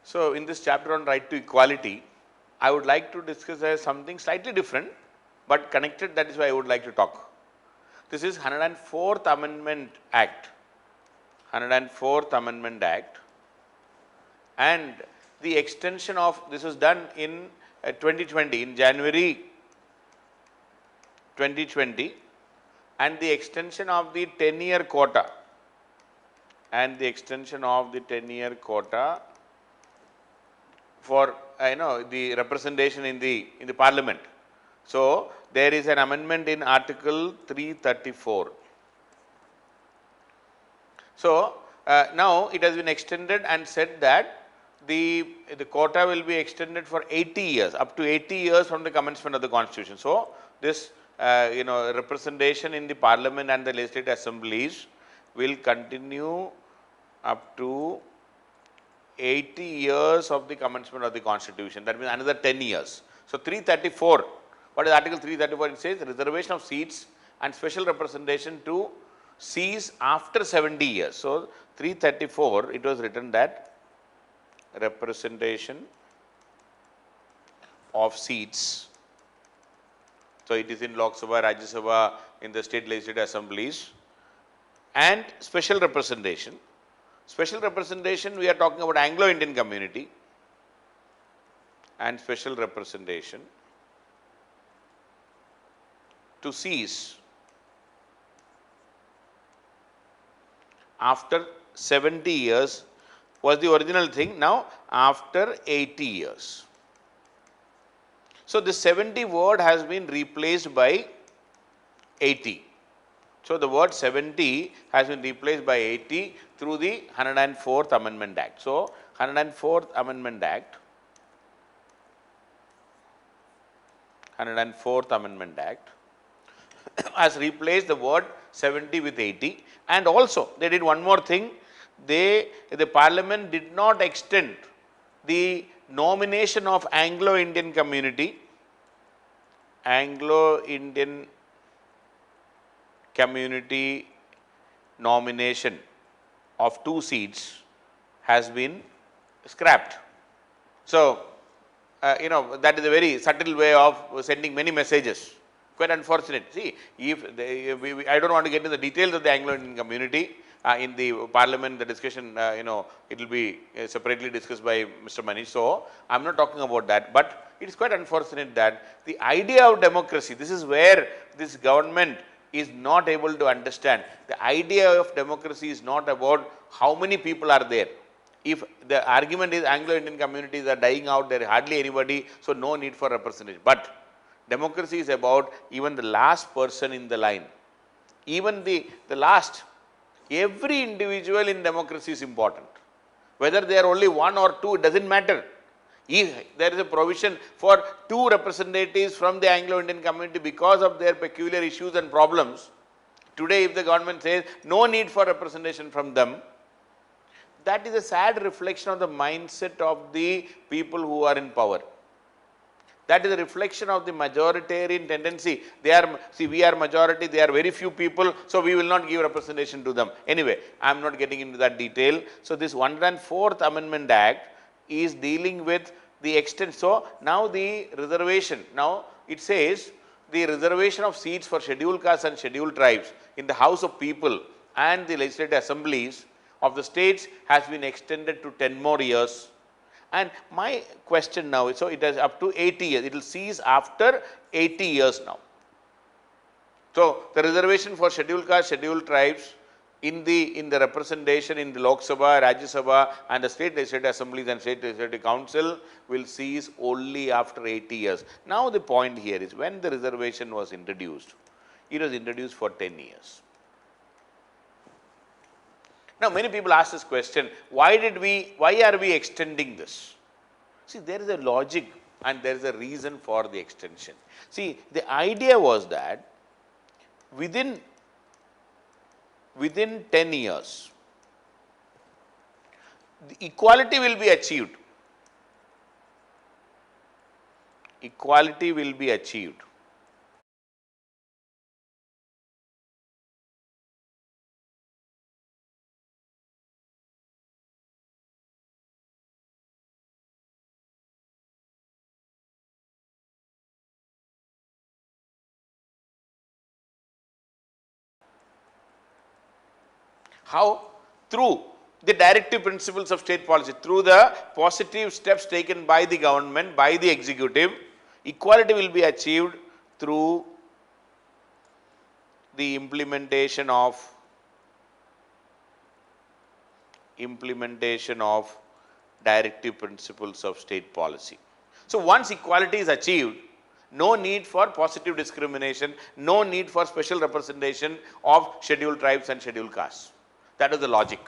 So, in this chapter on right to equality, I would like to discuss something slightly different, but connected. That is why I would like to talk. This is 104th Amendment Act, 104th Amendment Act, and the extension of this was done in 2020, in January 2020, and the extension of the 10-year quota, and the extension of the 10-year quota for the representation in the parliament. So, there is an amendment in article 334. So, now it has been extended and said that the quota will be extended for 80 years, up to 80 years from the commencement of the constitution. So, this representation in the parliament and the legislative assemblies will continue up to 80 years of the commencement of the constitution. That means another 10 years. So, 334, what is article 334? It says reservation of seats and special representation to cease after 70 years. So, 334, it was written that representation of seats. So, it is in Lok Sabha, Rajya Sabha, in the state legislative assemblies, and special representation. Special representation, we are talking about Anglo-Indian community, and special representation to cease after 70 years was the original thing, now after 80 years. So, the 70 word has been replaced by 80. So, the word 70 has been replaced by 80 through the 104th Amendment Act. So, 104th Amendment Act, 104th Amendment Act has replaced the word 70 with 80, and also they did one more thing. The parliament did not extend the nomination of Anglo-Indian community, Anglo-Indian community nomination of 2 seats has been scrapped. So, that is a very subtle way of sending many messages, quite unfortunate. See, if I do not want to get into the details of the Anglo-Indian community. In the parliament, the discussion, it will be separately discussed by Mr. Manish. So, I am not talking about that, but it is quite unfortunate that the idea of democracy, this is where this government is not able to understand. The idea of democracy is not about how many people are there. If the argument is Anglo-Indian communities are dying out, there is hardly anybody, so no need for representation. But democracy is about even the last person in the line, even the last. Every individual in democracy is important. Whether they are only 1 or 2, it does not matter. If there is a provision for 2 representatives from the Anglo-Indian community because of their peculiar issues and problems, today if the government says no need for representation from them, that is a sad reflection of the mindset of the people who are in power. That is a reflection of the majoritarian tendency. They are, see, we are majority, they are very few people, so we will not give representation to them. Anyway, I am not getting into that detail. So, this 104th Amendment Act is dealing with the extent. So, now the reservation, now it says the reservation of seats for scheduled castes and scheduled tribes in the House of People and the legislative assemblies of the states has been extended to 10 more years. And my question now is, so it is up to 80 years, it will cease after 80 years now. So, the reservation for scheduled castes, scheduled tribes in the representation in the Lok Sabha, Rajya Sabha and the state legislative assemblies and state legislative council will cease only after 80 years. Now, the point here is, when the reservation was introduced, it was introduced for 10 years. Now, many people ask this question, why are we extending this? See, there is a logic and there is a reason for the extension. See, the idea was that within 10 years, the equality will be achieved. Equality will be achieved. How? Through the directive principles of state policy, through the positive steps taken by the government, by the executive, equality will be achieved through the implementation of directive principles of state policy. So once equality is achieved, no need for positive discrimination, no need for special representation of scheduled tribes and scheduled castes. That is the logic.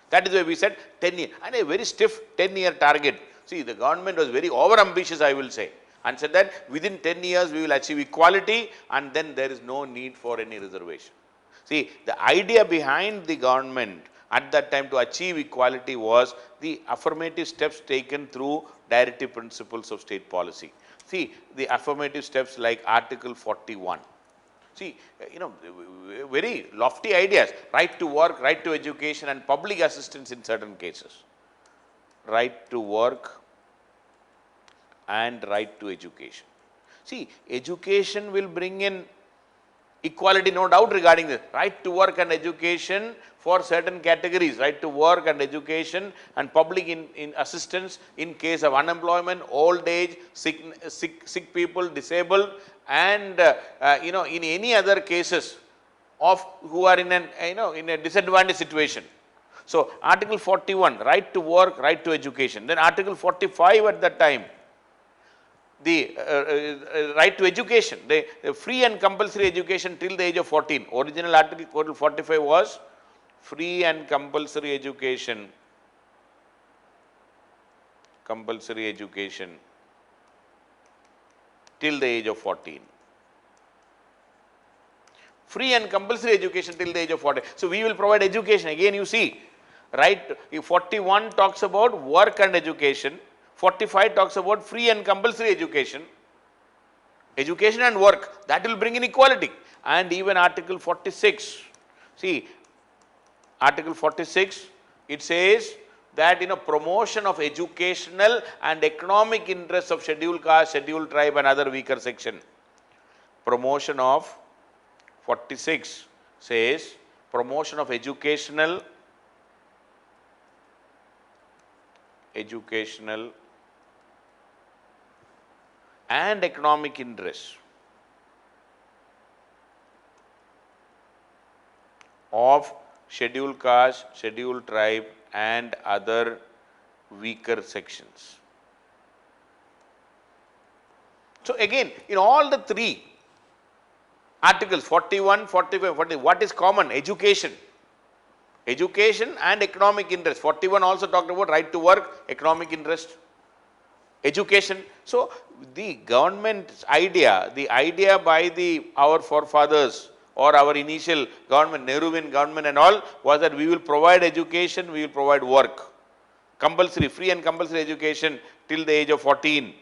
That is why we said 10 years, and a very stiff 10-year target. See, the government was very over ambitious, I will say, and said that within 10 years we will achieve equality, and then there is no need for any reservation. See, the idea behind the government at that time to achieve equality was the affirmative steps taken through directive principles of state policy. See, the affirmative steps like Article 41. See, very lofty ideas, right to work, right to education and public assistance in certain cases. Right to work and right to education. See, education will bring in equality, no doubt regarding this. Right to work and education for certain categories, right to work and education and public in assistance in case of unemployment, old age, sick people, disabled, and in any other cases of who are in a disadvantaged situation. So Article 41, right to work, right to education. Then Article 45 at that time, the right to education, the free and compulsory education till the age of 14. Original Article 45 was free and compulsory education till the age of 14. Free and compulsory education till the age of 14. So we will provide education. Again, you see, right, 41 talks about work and education. 45 talks about free and compulsory education and work. That will bring in equality. And even Article 46, see, Article 46, it says that promotion of educational and economic interests of scheduled caste, scheduled tribe and other weaker section. Promotion of 46 says promotion of educational and economic interests of scheduled caste, scheduled tribe and other weaker sections. So again, in all the three articles 41, 45, 40, what is common? Education and economic interest. 41 also talked about right to work, economic interest, education. So the government's idea, the idea by our forefathers or our initial government, Nehruvian government and all, was that we will provide education, we will provide work. Compulsory, free and compulsory education till the age of 14.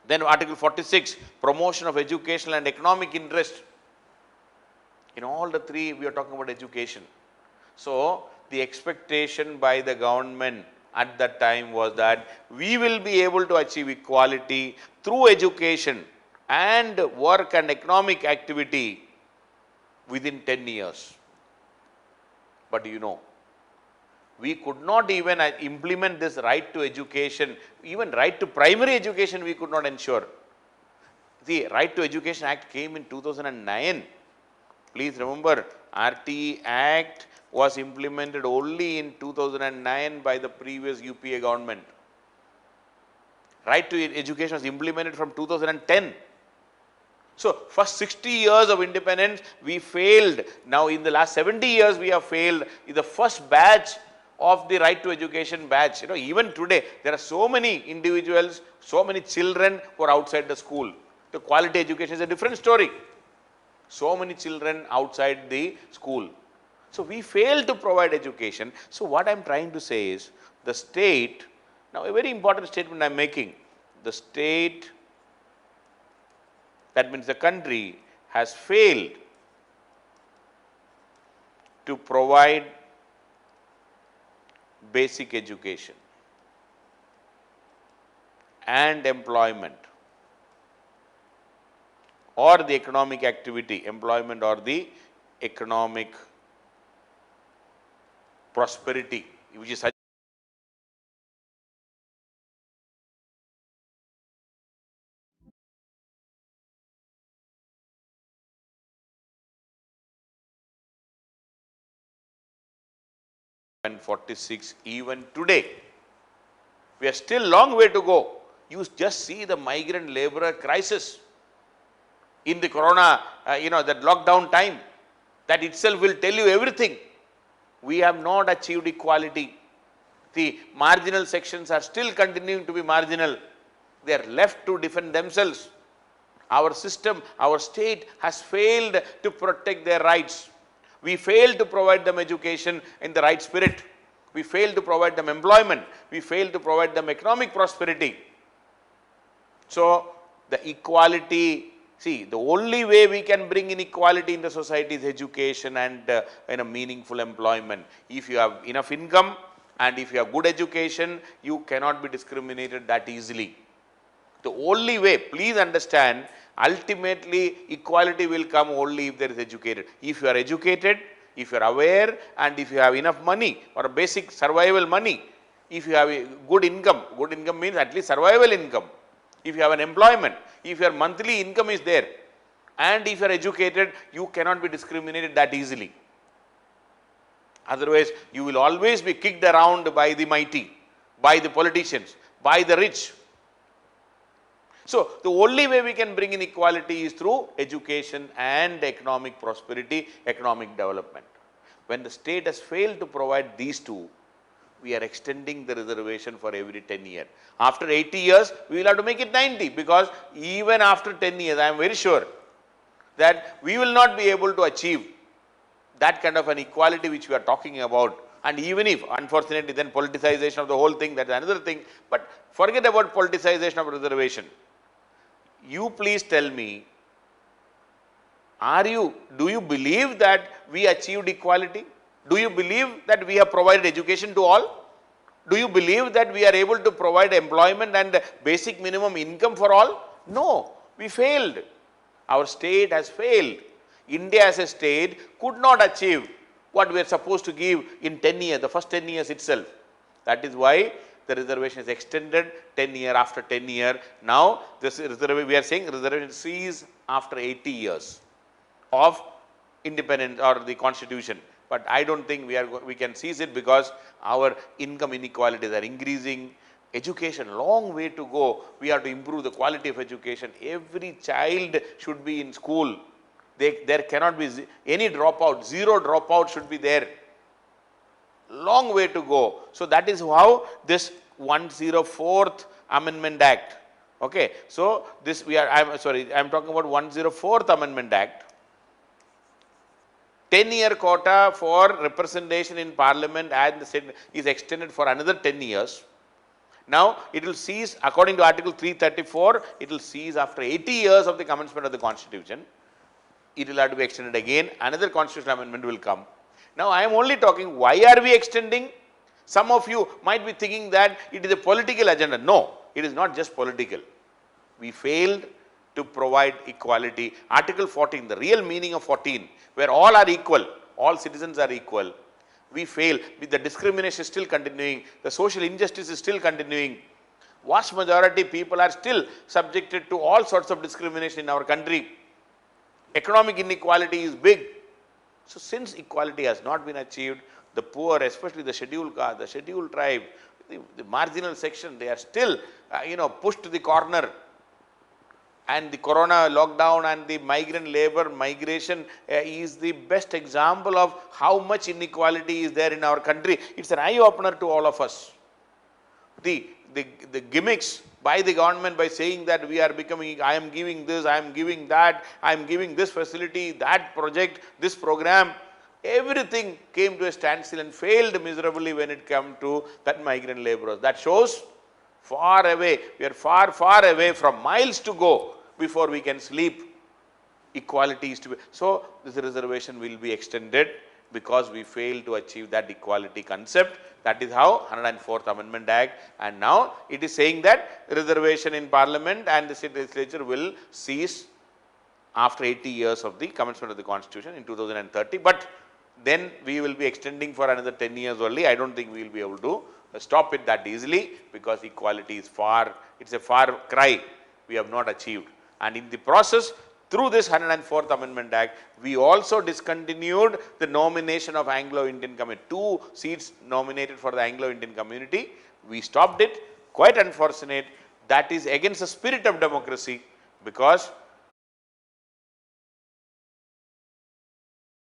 Then Article 46, promotion of educational and economic interest. In all the three, we are talking about education. So the expectation by the government at that time was that we will be able to achieve equality through education and work and economic activity within 10 years. But we could not even implement this right to education, even right to primary education we could not ensure. The Right to Education Act came in 2009. Please remember, RTE Act was implemented only in 2009 by the previous UPA government. Right to education was implemented from 2010. So first 60 years of independence, we failed. Now in the last 70 years, we have failed. In the first batch of the right to education batch, even today, there are so many individuals, so many children who are outside the school. The quality education is a different story. So many children outside the school. So we fail to provide education. So what I am trying to say is, the state, now a very important statement I am making, the state, that means the country, has failed to provide basic education and employment or the economic activity, employment or the economic prosperity, which is such and 46 even today. We are still long way to go. You just see the migrant laborer crisis in the corona, that lockdown time. That itself will tell you everything. We have not achieved equality. The marginal sections are still continuing to be marginal. They are left to defend themselves. Our system, our state has failed to protect their rights. We failed to provide them education in the right spirit. We failed to provide them employment. We failed to provide them economic prosperity. So, the equality, see, the only way we can bring in equality in the society is education and meaningful employment. If you have enough income and if you have good education, you cannot be discriminated that easily. The only way, please understand, ultimately equality will come only if there is educated. If you are educated, if you are aware, and if you have enough money or basic survival money, if you have a good income means at least survival income. If you have an employment, if your monthly income is there, and if you are educated, you cannot be discriminated that easily. Otherwise, you will always be kicked around by the mighty, by the politicians, by the rich. So, the only way we can bring in equality is through education and economic prosperity, economic development. When the state has failed to provide these two, we are extending the reservation for every 10 years. After 80 years, we will have to make it 90, because even after 10 years, I am very sure that we will not be able to achieve that kind of an equality which we are talking about. And even if, unfortunately, then politicization of the whole thing, that is another thing. But forget about politicization of reservation. You please tell me, do you believe that we achieved equality? Do you believe that we have provided education to all? Do you believe that we are able to provide employment and basic minimum income for all? No, we failed. Our state has failed. India as a state could not achieve what we are supposed to give in 10 years, the first 10 years itself. That is why the reservation is extended 10 year after 10 year. Now, this reservation, we are saying reservation cease after 80 years of independence or the constitution. But I don't think we can seize it, because our income inequalities are increasing. Education, long way to go. We have to improve the quality of education. Every child should be in school. There cannot be any dropout, zero dropout should be there. Long way to go. So, that is how this 104th Amendment Act. Okay. So, this I am talking about 104th Amendment Act. 10-year quota for representation in Parliament and the Senate is extended for another 10 years. Now, it will cease, according to Article 334, it will cease after 80 years of the commencement of the Constitution. It will have to be extended again, another constitutional amendment will come. Now, I am only talking, why are we extending? Some of you might be thinking that it is a political agenda. No, it is not just political. We failed to provide equality. Article 14, the real meaning of 14, where all are equal, all citizens are equal. We fail. The discrimination is still continuing. The social injustice is still continuing. Vast majority people are still subjected to all sorts of discrimination in our country. Economic inequality is big. So, since equality has not been achieved, the poor, especially the scheduled caste, the scheduled tribe, the marginal section, they are still, pushed to the corner. And the corona lockdown and the migrant labor migration is the best example of how much inequality is there in our country. It's an eye opener to all of us. The gimmicks by the government by saying that we are becoming, I am giving this, I am giving that, I am giving this facility, that project, this program, everything came to a standstill and failed miserably when it came to that migrant laborers. That shows far away, we are far, far away from miles to go before we can sleep. Equality is to be. So, this reservation will be extended because we failed to achieve that equality concept. That is how 104th Amendment Act, and now it is saying that reservation in Parliament and the state legislature will cease after 80 years of the commencement of the Constitution in 2030. But then we will be extending for another 10 years only. I don't think we will be able to stop it that easily, because equality is it's a far cry we have not achieved. And in the process, through this 104th Amendment Act, we also discontinued the nomination of Anglo-Indian community. 2 seats nominated for the Anglo-Indian community, we stopped it. Quite unfortunate. That is against the spirit of democracy, because